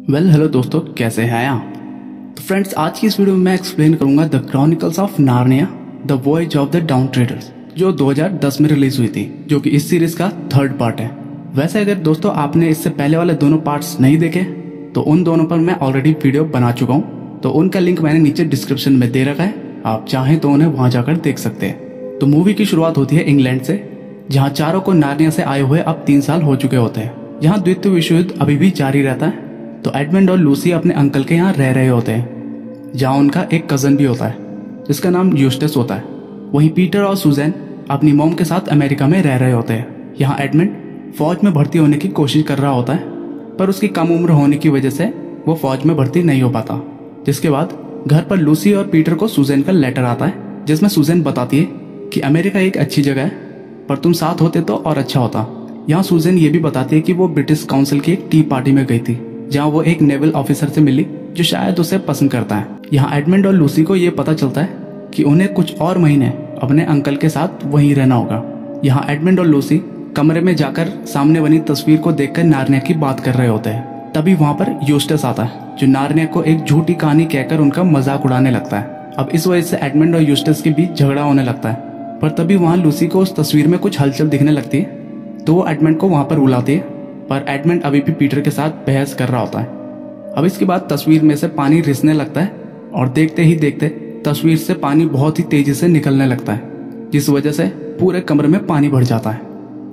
Hello दोस्तों, कैसे हैं आप। तो फ्रेंड्स, आज की इस वीडियो में मैं एक्सप्लेन करूंगा the chronicles of Narnia the voyage of the down traders, जो 2010 में रिलीज हुई थी, जो कि इस सीरीज का थर्ड पार्ट है। वैसे अगर दोस्तों आपने इससे पहले वाले दोनों पार्ट्स नहीं देखे तो उन दोनों पर मैं ऑलरेडी वीडियो बना चुका हूँ, तो उनका लिंक मैंने नीचे डिस्क्रिप्शन में दे रखा है, आप चाहें तो उन्हें वहां जाकर देख सकते हैं। तो मूवी की शुरुआत होती है इंग्लैंड से, जहाँ चारों को नार्निया से आए हुए अब 3 साल हो चुके होते हैं, जहाँ द्वितीय विश्व युद्ध अभी भी जारी रहता है। तो एडमंड और लूसी अपने अंकल के यहाँ रह रहे होते हैं, जहाँ उनका एक कजन भी होता है जिसका नाम यूस्टस होता है। वहीं पीटर और सुजैन अपनी मॉम के साथ अमेरिका में रह रहे होते हैं। यहाँ एडमंड फौज में भर्ती होने की कोशिश कर रहा होता है, पर उसकी कम उम्र होने की वजह से वो फौज में भर्ती नहीं हो पाता। जिसके बाद घर पर लूसी और पीटर को सुजैन का लेटर आता है, जिसमें सुजैन बताती है कि अमेरिका एक अच्छी जगह है, पर तुम साथ होते तो और अच्छा होता। यहाँ सुजैन ये भी बताती है कि वो ब्रिटिश काउंसिल की एक टी पार्टी में गई थी, जहाँ वो एक नेवल ऑफिसर से मिली जो शायद उसे पसंद करता है। यहाँ एडमंड और लूसी को ये पता चलता है कि उन्हें कुछ और महीने अपने अंकल के साथ वहीं रहना होगा। यहाँ एडमंड और लूसी कमरे में जाकर सामने बनी तस्वीर को देखकर नार्निया की बात कर रहे होते हैं। तभी वहाँ पर यूस्टस आता है, जो नार्निया को एक झूठी कहानी कहकर उनका मजाक उड़ाने लगता है। अब इस वजह से एडमंड और यूस्टस के बीच झगड़ा होने लगता है, पर तभी वहाँ लूसी को उस तस्वीर में कुछ हलचल दिखने लगती है, तो वो एडमंड को वहाँ पर बुलाती है, पर एडमंड अभी भी पीटर के साथ बहस कर रहा होता है। अब इसके बाद तस्वीर में से पानी रिसने लगता है और देखते ही देखते तस्वीर से पानी बहुत ही तेजी से निकलने लगता है, जिस वजह से पूरे कमरे में पानी भर जाता है।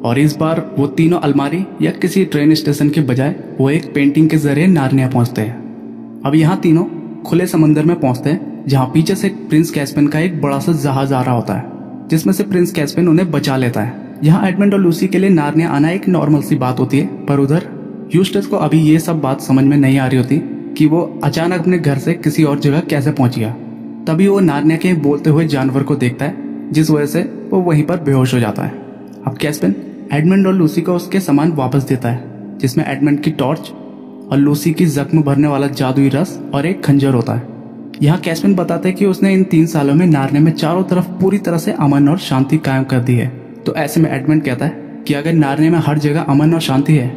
और इस बार वो तीनों अलमारी या किसी ट्रेन स्टेशन के बजाय वो एक पेंटिंग के जरिए नार्निया पहुंचते हैं। अब यहाँ तीनों खुले समंदर में पहुंचते हैं, जहाँ पीछे से प्रिंस कैस्पियन का एक बड़ा सा जहाज आ रहा होता है, जिसमें से प्रिंस कैस्पियन उन्हें बचा लेता है। यहाँ एडमंड और लूसी के लिए नार्निया आना एक नॉर्मल सी बात होती है, पर उधर यूस्टस को अभी ये सब बात समझ में नहीं आ रही होती कि वो अचानक अपने घर से किसी और जगह कैसे पहुंच गया। तभी वो नार्निया के बोलते हुए जानवर को देखता है, जिस वजह से वो वहीं पर बेहोश हो जाता है। अब कैस्पियन एडमंड और लूसी को उसके सामान वापस देता है, जिसमें एडमंड की टॉर्च और लूसी की जख्म भरने वाला जादुई रस और एक खंजर होता है। यहाँ कैस्पियन बताता है कि उसने इन 3 सालों में नार्निया में चारों तरफ पूरी तरह से अमन और शांति कायम कर दी है। तो ऐसे में एडमंड कहता है कि अगर नार्निया में हर जगह अमन और शांति है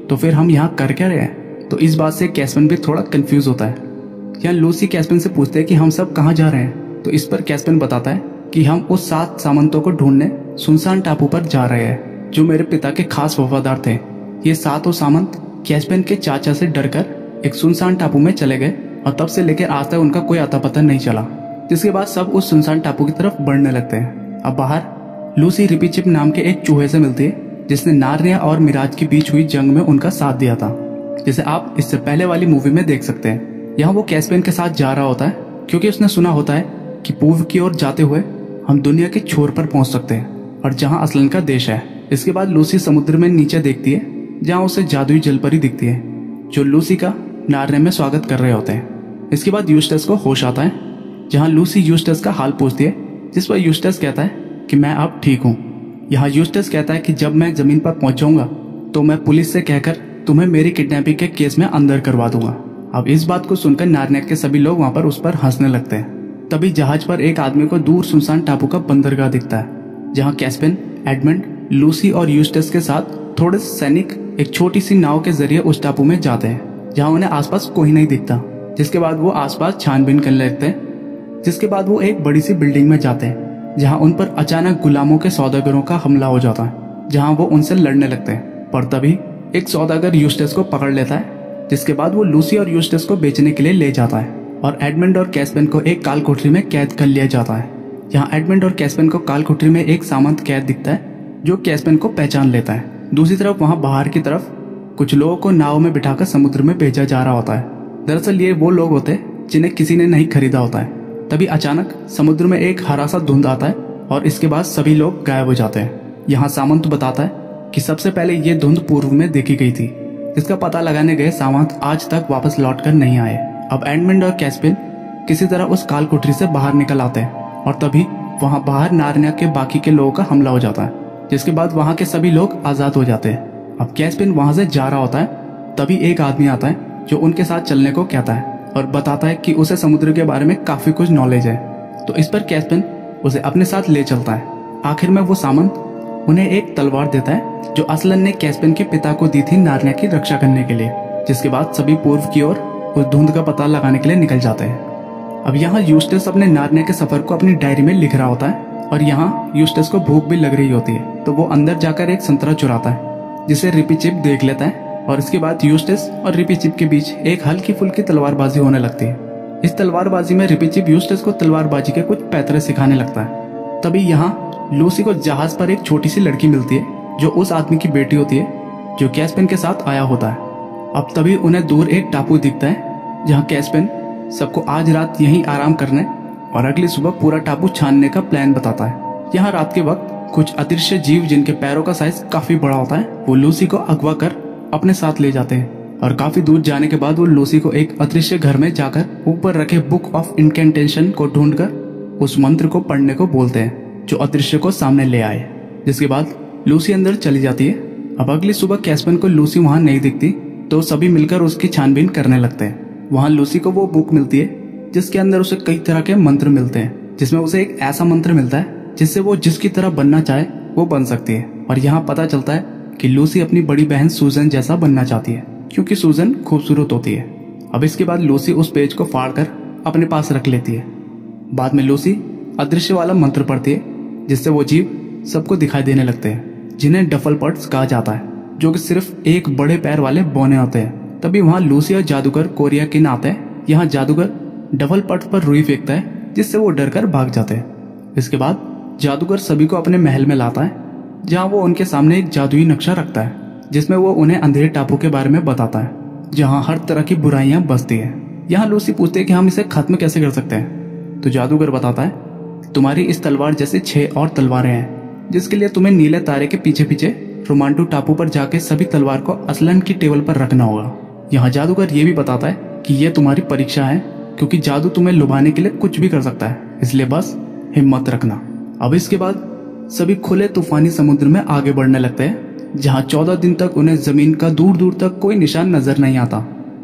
तो फिर हम यहाँ कर क्या रहे हैं। तो इस बात से कैस्पियन भी थोड़ा कंफ्यूज होता है। यहाँ लूसी कैस्पियन से पूछते हैं कि हम सब कहाँ जा रहे हैं, तो इस पर कैस्पियन बताता है कि हम उस 7 सामंतों को ढूंढने सुनसान टापू पर जा रहे हैं, जो मेरे पिता के खास वफादार थे। ये 7 सामंत कैस्पियन के चाचा से डरकर एक सुनसान टापू में चले गए और तब से लेकर आज तक उनका कोई अता पता नहीं चला। जिसके बाद सब उस सुनसान टापू की तरफ बढ़ने लगते हैं। अब बाहर लूसी रिपीचिप नाम के एक चूहे से मिलती है, जिसने नार्निया और मिराज के बीच हुई जंग में उनका साथ दिया था, जिसे आप इससे पहले वाली मूवी में देख सकते हैं। यहाँ वो कैस्पियन के साथ जा रहा होता है, क्योंकि उसने सुना होता है कि पूर्व की ओर जाते हुए हम दुनिया के छोर पर पहुंच सकते हैं, और जहाँ असलन का देश है। इसके बाद लूसी समुद्र में नीचे देखती है, जहाँ उसे जादुई जलपरी दिखती है, जो लूसी का नार्निया में स्वागत कर रहे होते हैं। इसके बाद यूस्टस को होश आता है, जहाँ लूसी यूस्टस का हाल पूछती है, जिस पर यूस्टस कहता है कि मैं अब ठीक हूँ। यहाँ यूस्टस कहता है कि जब मैं जमीन पर पहुंच जाऊंगा तो मैं पुलिस से कहकर तुम्हें मेरी किडनैपिंग के केस में अंदर करवा दूंगा। अब इस बात को सुनकर नार्निया के सभी लोग वहां पर उस पर हंसने लगते हैं। तभी जहाज पर एक आदमी को दूर सुनसान टापू का बंदरगाह दिखता है, जहाँ कैस्पियन, एडमंड, लूसी और यूस्टस के साथ थोड़े सैनिक एक छोटी सी नाव के जरिए उस टापू में जाते हैं, जहाँ उन्हें आसपास कोई नहीं दिखता। जिसके बाद वो आसपास छानबीन करने लगते हैं। जिसके बाद वो एक बड़ी सी बिल्डिंग में जाते हैं, जहां उन पर अचानक गुलामों के सौदागरों का हमला हो जाता है, जहां वो उनसे लड़ने लगते हैं। पर तभी एक सौदागर यूस्टस को पकड़ लेता है, जिसके बाद वो लूसी और यूस्टस को बेचने के लिए ले जाता है, और एडमंड और कैस्पियन को एक काल कोठरी में कैद कर लिया जाता है। यहाँ एडमंड और कैस्पियन को काल कोठरी में एक सामंत कैद दिखता है, जो कैस्पियन को पहचान लेता है। दूसरी तरफ वहाँ बाहर की तरफ कुछ लोगों को नाव में बिठाकर समुद्र में भेजा जा रहा होता है। दरअसल ये वो लोग होते हैं जिन्हें किसी ने नहीं खरीदा होता है। तभी अचानक समुद्र में एक हरा सा धुंध आता है, और इसके बाद सभी लोग गायब हो जाते हैं। यहाँ सामंत बताता है कि सबसे पहले ये धुंध पूर्व में देखी गई थी, जिसका पता लगाने गए सामंत आज तक वापस लौटकर नहीं आए। अब एडमंड और कैस्पियन किसी तरह उस काल कोठरी से बाहर निकल आते हैं, और तभी वहाँ बाहर नार्निया के बाकी के लोगों का हमला हो जाता है, जिसके बाद वहाँ के सभी लोग आजाद हो जाते हैं। अब कैस्पियन वहाँ से जा रहा होता है, तभी एक आदमी आता है जो उनके साथ चलने को कहता है और बताता है कि उसे समुद्र के बारे में काफी कुछ नॉलेज है। तो इस पर कैस्पियन उसे अपने साथ ले चलता है। आखिर में वो सामंत उन्हें एक तलवार देता है, जो असलन ने कैस्पियन के पिता को दी थी नार्निया की रक्षा करने के लिए। जिसके बाद सभी पूर्व की ओर उस धुंध का पता लगाने के लिए निकल जाते हैं। अब यहाँ यूस्टस अपने नार्निया के सफर को अपनी डायरी में लिख रहा होता है और यहाँ यूस्टस को भूख भी लग रही होती है, तो वो अंदर जाकर एक संतरा चुराता है जिसे रिपीचिप देख लेता है और इसके बाद यूस्टस और रिपीचिप के बीच एक हल्की फुल्की तलवारबाजी होने लगती है। इस तलवारबाजी में रिपीचिप यूस्टस को तलवारबाजी के कुछ पैतरे सिखाने लगता है। तभी यहाँ लूसी को जहाज पर एक छोटी सी लड़की मिलती है जो उस आदमी की बेटी होती है जो कैस्पेन के साथ आया होता है। अब तभी उन्हें दूर एक टापू दिखता है जहाँ कैस्पेन सबको आज रात यहीं आराम करने और अगली सुबह पूरा टापू छानने का प्लान बताता है। यहाँ रात के वक्त कुछ अदृश्य जीव जिनके पैरों का साइज काफी बड़ा होता है वो लूसी को अगवा कर अपने साथ ले जाते हैं और काफी दूर जाने के बाद वो लूसी को एक अदृश्य घर में जाकर ऊपर रखे बुक ऑफ इनकेंटेशन को ढूंढकर उस मंत्र को पढ़ने को बोलते हैं जो अदृश्य को सामने ले आए, जिसके बाद लूसी अंदर चली जाती है। अब अगली सुबह कैस्पेन को लूसी वहां नहीं दिखती तो सभी मिलकर उसकी छानबीन करने लगते हैं। वहां लूसी को वो बुक मिलती है जिसके अंदर उसे कई तरह के मंत्र मिलते हैं, जिसमें उसे एक ऐसा मंत्र मिलता है जिससे वो जिसकी तरह बनना चाहे वो बन सकती है। और यहाँ पता चलता है कि लूसी अपनी बड़ी बहन सूजन जैसा बनना चाहती है क्योंकि सूजन खूबसूरत होती है। अब इसके बाद लूसी उस पेज को फाड़कर अपने पास रख लेती है। बाद में लूसी अदृश्य वाला मंत्र पढ़ती है जिससे वो जीव सबको दिखाई देने लगते हैं जिन्हें डफलपर्ट्स कहा जाता है, जो कि सिर्फ एक बड़े पैर वाले बौने होते हैं। तभी वहाँ लूसी और जादूगर कोरिया किन आते हैं। यहाँ जादूगर डफलपर्ट्स पर रुई फेंकता है जिससे वो डर कर भाग जाते हैं। इसके बाद जादूगर सभी को अपने महल में लाता है जहाँ वो उनके सामने एक जादुई नक्शा रखता है जिसमें वो उन्हें अंधेरे टापू के बारे में बताता है जहाँ हर तरह की बुराइयां बसती है। यहाँ लूसी पूछती है कि हम इसे खत्म कैसे कर सकते हैं, तो जादूगर बताता है तुम्हारी इस तलवार जैसे 6 और तलवारें हैं जिसके लिए तुम्हें नीले तारे के पीछे पीछे रोमांटू टापू पर जाके सभी तलवार को असलन की टेबल पर रखना होगा। यहाँ जादूगर ये भी बताता है कि ये तुम्हारी परीक्षा है क्योंकि जादू तुम्हें लुभाने के लिए कुछ भी कर सकता है, इसलिए बस हिम्मत रखना। अब इसके बाद सभी खुले तूफानी समुद्र में आगे बढ़ने लगते हैं जहाँ 14 दिन तक उन्हें जमीन का दूर दूर तक कोई निशान नजर नहीं आता।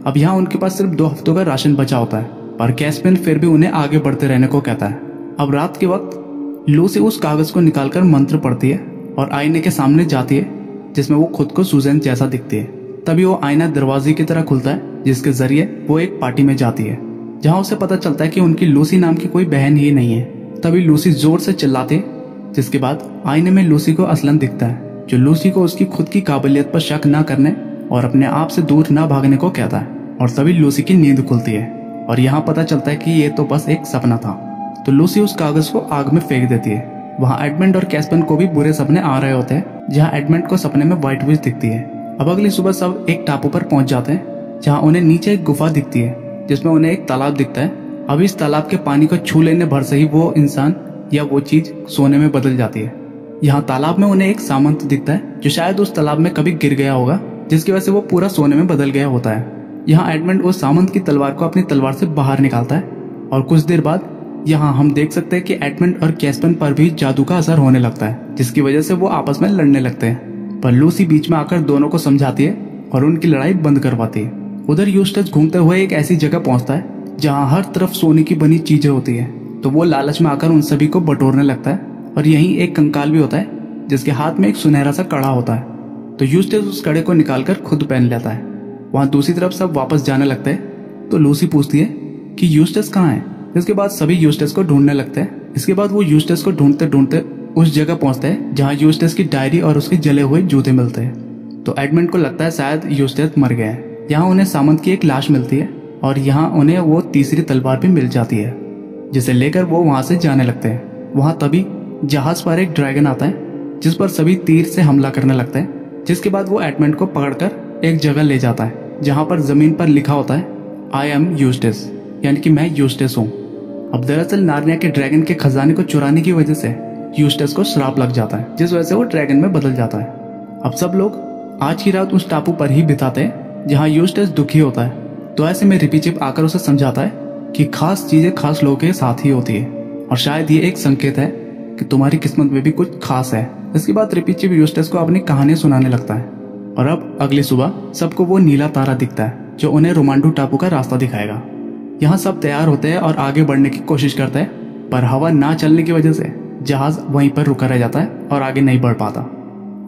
अब यहाँ उनके पास सिर्फ 2 हफ्तों का राशन बचा होता है पर कैस्पेन फिर भी उन्हें आगे बढ़ते रहने को कहता है। अब रात के वक्त लूसी उस कागज को निकालकर मंत्र पढ़ती है और आईने के सामने जाती है जिसमें वो खुद को सूजन जैसा दिखती है। तभी वो आईना दरवाजे की तरह खुलता है जिसके जरिए वो एक पार्टी में जाती है जहाँ उसे पता चलता है कि उनकी लूसी नाम की कोई बहन ही नहीं है। तभी लूसी जोर से चिल्लाती है जिसके बाद आईने में लूसी को असलन दिखता है जो लूसी को उसकी खुद की काबिलियत पर शक न करने और अपने आप से दूर न भागने को कहता है। और तभी लूसी की नींद खुलती है और यहाँ पता चलता है कि ये तो बस एक सपना था। तो लूसी उस कागज को आग में फेंक देती है। वहाँ एडमंड और कैस्पेन को भी बुरे सपने आ रहे होते हैं जहाँ एडमंड को सपने में व्हाइट विच दिखती है। अब अगली सुबह सब एक टापू पर पहुंच जाते हैं जहाँ उन्हें नीचे एक गुफा दिखती है जिसमें उन्हें एक तालाब दिखता है। अब इस तालाब के पानी को छू लेने भर से ही वो इंसान या वो चीज सोने में बदल जाती है। यहाँ तालाब में उन्हें एक सामंत दिखता है जो शायद उस तालाब में कभी गिर गया होगा जिसकी वजह से वो पूरा सोने में बदल गया होता है। यहाँ एडमंड उस सामंत की तलवार को अपनी तलवार से बाहर निकालता है और कुछ देर बाद यहाँ हम देख सकते हैं कि एडमंड और कैस्पेन पर भी जादू का असर होने लगता है जिसकी वजह से वो आपस में लड़ने लगते हैं। पर लूसी बीच में आकर दोनों को समझाती है और उनकी लड़ाई बंद करवाती है। उधर यूस्टस घूमते हुए एक ऐसी जगह पहुंचता है जहाँ हर तरफ सोने की बनी चीजें होती है, तो वो लालच में आकर उन सभी को बटोरने लगता है। और यहीं एक कंकाल भी होता है जिसके हाथ में एक सुनहरा सा कड़ा होता है, तो यूस्टस उस कड़े को निकालकर खुद पहन लेता है। वहाँ दूसरी तरफ सब वापस जाने लगते हैं तो लूसी पूछती है कि यूस्टस कहाँ है। इसके बाद सभी यूस्टस को ढूंढने लगते हैं। इसके बाद वो यूस्टस को ढूंढते ढूंढते उस जगह पहुंचते हैं जहाँ यूस्टस की डायरी और उसके जले हुए जूते मिलते हैं। तो एडमंड को लगता है शायद यूस्टस मर गया है। यहाँ उन्हें सामंत की एक लाश मिलती है और यहाँ उन्हें वो तीसरी तलवार भी मिल जाती है जिसे लेकर वो वहां से जाने लगते हैं। वहां तभी जहाज पर एक ड्रैगन आता है जिस पर सभी तीर से हमला करने लगते हैं, जिसके बाद वो एडमंड को पकड़कर एक जगह ले जाता है जहां पर जमीन पर लिखा होता है आई एम यूस्टस, यानी कि मैं यूस्टस हूँ। अब दरअसल नार्निया के ड्रैगन के खजाने को चुराने की वजह से यूस्टस को श्राप लग जाता है जिस वजह से वो ड्रैगन में बदल जाता है। अब सब लोग आज की रात उस टापू पर ही बिताते हैं जहाँ यूस्टस दुखी होता है। तो ऐसे में रिपीचिप आकर उसे समझाता है कि खास चीजें खास लोगों के साथ ही होती है और शायद ये एक संकेत है कि तुम्हारी किस्मत में भी कुछ खास है। इसके बाद रिपीचिप यूस्टस को अपनी कहानी सुनाने लगता है और अब अगली सुबह सबको वो नीला तारा दिखता है जो उन्हें रोमांटू टापू का रास्ता दिखाएगा। यहाँ सब तैयार होते हैं और आगे बढ़ने की कोशिश करते हैं पर हवा ना चलने की वजह से जहाज वहीं पर रुका रह जाता है और आगे नहीं बढ़ पाता।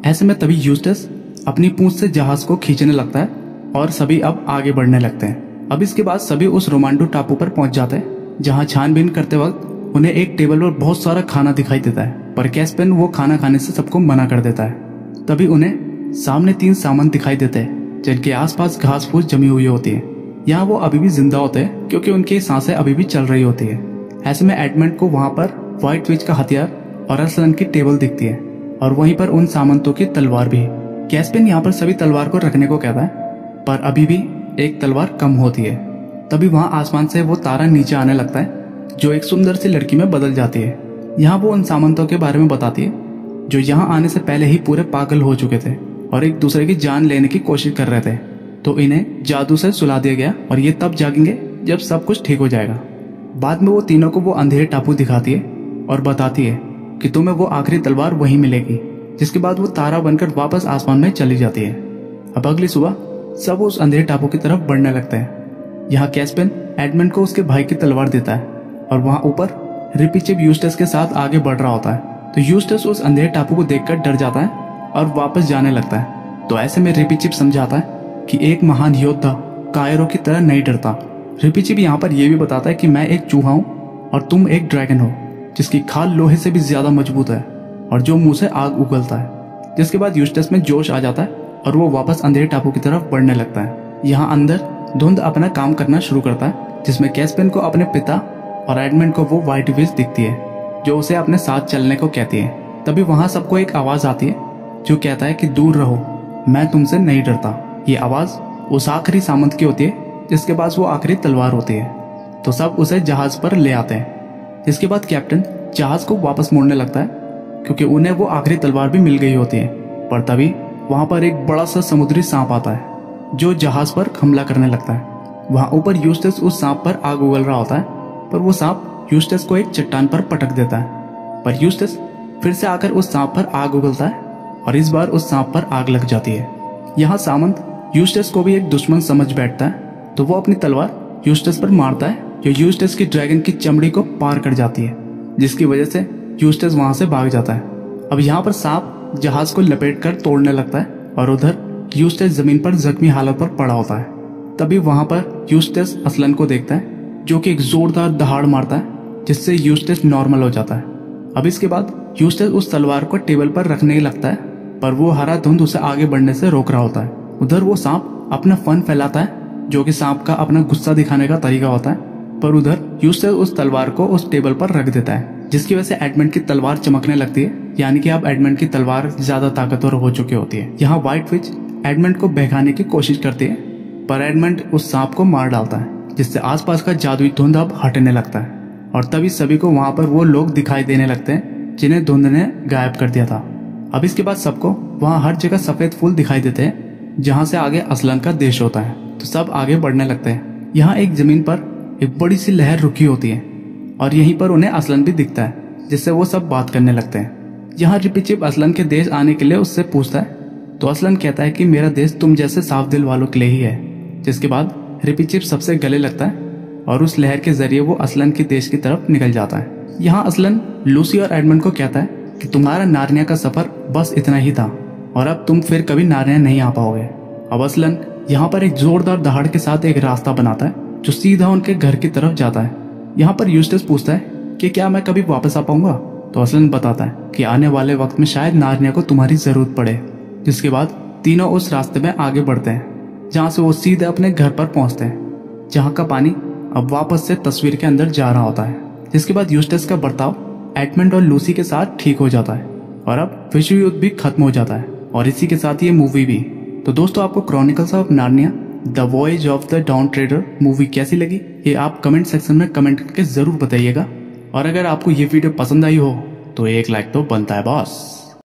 ऐसे में तभी यूस्टस अपनी पूंछ से जहाज को खींचने लगता है और सभी अब आगे बढ़ने लगते हैं। अब इसके बाद सभी उस रोमांडो टापू पर पहुंच जाते हैं, जहां छानबीन करते वक्त उन्हें एक टेबल पर बहुत सारा खाना दिखाई देता है, पर कैस्पियन वो खाना खाने से सबको मना कर देता है। तभी उन्हें सामने 3 सामंत दिखाई देते हैं, जिनके आसपास घास फूस जमी हुई होती है। यहाँ वो अभी भी जिंदा होते हैं, क्योंकि उनकी सांसें अभी भी चल रही होती है। ऐसे में एडमंड को वहां पर व्हाइट विच का हथियार और अरसलन की टेबल दिखती है, और वहीं पर उन सामंतों की तलवार भी। कैस्पियन यहाँ पर सभी तलवार को रखने को कहता है, पर अभी भी एक तलवार कम होती है। तभी वहां आसमान से वो तारा नीचे आने लगता है, जो एक सुंदर सी लड़की में बदल जाती है। यहाँ वो उन सामंतों के बारे में बताती है, जो यहाँ आने से पहले ही पूरे पागल हो चुके थे और एक दूसरे की जान लेने की कोशिश कर रहे थे। तो इन्हें जादू से सुला दिया गया, और ये तब जागेंगे जब सब कुछ ठीक हो जाएगा। बाद में वो तीनों को वो अंधेरे टापू दिखाती है और बताती है कि तुम्हें वो आखिरी तलवार वहीं मिलेगी। जिसके बाद वो तारा बनकर वापस आसमान में चली जाती है। अब अगली सुबह सब उस अंधेरे टापू की तरफ बढ़ने लगते हैं। यहाँ कैस्पियन एडमंड को उसके भाई की तलवार देता है, और वहां ऊपर रिपीचिप यूस्टस के साथ आगे बढ़ रहा होता है। तो यूस्टस उस अंधेरे टापू को देखकर डर जाता है और वापस जाने लगता है। तो ऐसे में रिपीचिप समझाता है कि एक महान योद्धा कायरो की तरह नहीं डरता। रिपीचिप यहाँ पर यह भी बताता है कि मैं एक चूहा हूँ और तुम एक ड्रैगन हो, जिसकी खाल लोहे से भी ज्यादा मजबूत है और जो मुंह से आग उगलता है। जिसके बाद यूस्टस में जोश आ जाता है और वो वापस अंधेरे टापू की तरफ बढ़ने लगता है। यहाँ अंदर धुंध अपना काम करना शुरू करता है, जिसमें कैस्पियन को अपने पिता और एडमंड को वो व्हाइट विच दिखती है, जो उसे अपने साथ चलने को कहती है। तभी वहां सबको एक आवाज आती है, जो कहता है कि दूर रहो, मैं तुमसे नहीं डरता। ये आवाज उस आखिरी सामंत की होती है, जिसके पास वो आखिरी तलवार होती है। तो सब उसे जहाज पर ले आते हैं। जिसके बाद कैप्टन जहाज को वापस मोड़ने लगता है, क्योंकि उन्हें वो आखिरी तलवार भी मिल गई होती है। पर तभी वहां पर एक बड़ा सा समुद्री सांप आता है, जो जहाज पर हमला करने लगता है। वहां ऊपर यूस्टस उस सांप पर आग उगल रहा होता है, पर वो सांप यूस्टस को एक चट्टान पर पटक देता है। पर यूस्टस फिर से आकर उस सांप पर आग उगलता है, और इस बार उस सांप पर आग लग जाती है। यहाँ सामंत यूस्टस को भी एक दुश्मन समझ बैठता है, तो वो अपनी तलवार यूस्टस पर मारता है, जो यूस्टस की ड्रैगन की चमड़ी को पार कर जाती है, जिसकी वजह से यूस्टस वहां से भाग जाता है। अब यहाँ पर सांप जहाज को लपेट कर तोड़ने लगता है, और उधर यूस्टस जमीन पर जख्मी हालत पर पड़ा होता है। तभी वहां पर यूस्टस असलन को देखता है, जो कि एक जोरदार दहाड़ मारता है, जिससे यूस्टस नॉर्मल हो जाता है। अब इसके बाद यूस्टस उस तलवार को टेबल पर रखने लगता है, पर वो हरा धुंध उसे आगे बढ़ने से रोक रहा होता है। उधर वो सांप अपना फन फैलाता है, जो कि सांप का अपना गुस्सा दिखाने का तरीका होता है। पर उधर यूस्टस उस तलवार को उस टेबल पर रख देता है, जिसकी वजह से एडमंड की तलवार चमकने लगती है, यानी कि अब एडमंड की तलवार ज्यादा ताकतवर हो चुकी होती है। यहाँ व्हाइट विच एडमंड को बहकाने की कोशिश करती है, पर एडमंड उस सांप को मार डालता है, जिससे आसपास का जादुई धुंध अब हटने लगता है। और तभी सभी को वहां पर वो लोग दिखाई देने लगते हैं, जिन्हें धुंध ने गायब कर दिया था। अब इसके बाद सबको वहां हर जगह सफेद फूल दिखाई देते हैं, जहां से आगे असलन का देश होता है। तो सब आगे बढ़ने लगते हैं। यहाँ एक जमीन पर एक बड़ी सी लहर रुकी होती है, और यहीं पर उन्हें असलन भी दिखता है, जिससे वो सब बात करने लगते हैं। यहाँ रिपीचिप असलन के देश आने के लिए उससे पूछता है, तो असलन कहता है कि मेरा देश तुम जैसे साफ दिल वालों के लिए ही है। जिसके बाद रिपीचिप सबसे गले लगता है, और उस लहर के जरिए वो असलन के देश की तरफ निकल जाता है। यहाँ असलन लूसी और एडमंड को कहता है कि तुम्हारा नार्निया का सफर बस इतना ही था, और अब तुम फिर कभी नार्निया नहीं आ पाओगे। अब असलन यहाँ पर एक जोरदार दहाड़ के साथ एक रास्ता बनाता है, जो सीधा उनके घर की तरफ जाता है। यहाँ पर यूस्टस पूछता है कि क्या मैं कभी वापस आ पाऊंगा। तो असलन बताता है कि आने वाले वक्त में शायद नार्निया को तुम्हारी जरूरत पड़े। जिसके बाद तीनों उस रास्ते में आगे बढ़ते हैं, जहाँ से वो सीधे अपने घर पर पहुंचते हैं, जहाँ का पानी अब वापस से तस्वीर के अंदर जा रहा होता है। जिसके बाद यूस्टस का बर्ताव एडमंड और लूसी के साथ ठीक हो जाता है, और अब विश्व युद्ध भी खत्म हो जाता है, और इसी के साथ ये मूवी भी। तो दोस्तों, आपको chronicles of Narnia the voyage of the down trader movie कैसी लगी, ये आप कमेंट सेक्शन में कमेंट करके जरूर बताइएगा। और अगर आपको ये वीडियो पसंद आई हो तो एक लाइक तो बनता है बॉस।